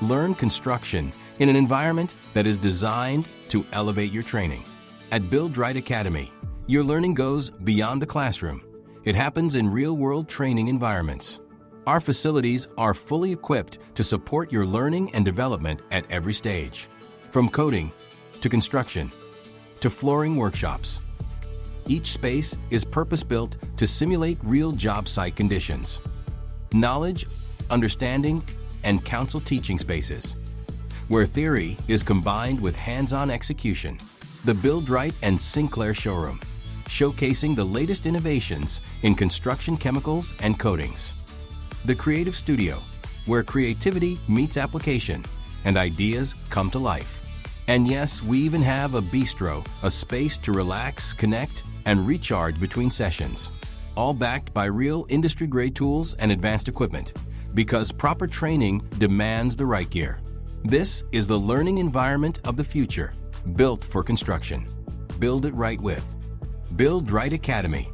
Learn construction in an environment that is designed to elevate your training. At Buildrite Academy, your learning goes beyond the classroom. It happens in real-world training environments. Our facilities are fully equipped to support your learning and development at every stage, from coding to construction to flooring workshops. Each space is purpose-built to simulate real job site conditions. Knowledge, understanding, and counsel teaching spaces, where theory is combined with hands-on execution. The Buildrite and Sinclair showroom, showcasing the latest innovations in construction chemicals and coatings. The Creative Studio, where creativity meets application and ideas come to life. And yes, we even have a bistro, a space to relax, connect, and recharge between sessions, all backed by real industry-grade tools and advanced equipment, because proper training demands the right gear. This is the learning environment of the future, built for construction. Build it right with Buildrite Academy.